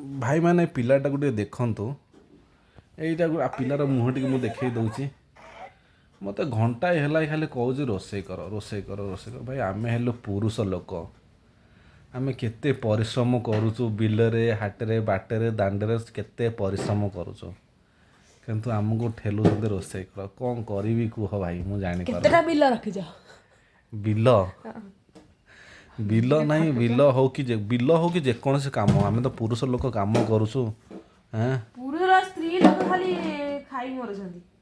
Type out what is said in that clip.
भाई मैंने पिलाटा को देखु यहीटा पिलार मुँह टी मुझे देखई दूची मत घंटाए है खाली कौच रोसे कर रोसे कर रोसे कर भाई आम हेलु पुरुष लोक आम केते परिश्रम करुचु बिलरे हाटरे बाटरे दांडे केते परिश्रम करुचु किंतु आमको ठेलुंट रोसे कर कौन करी कह भाई मुझे जानीपार बिल रखिज बिल बिल नहीं बिल हो कि जेकोसी काम आम तो पुरुष लोक काम करुचु पुरुष स्त्री लोक खाली खाई मरुछंती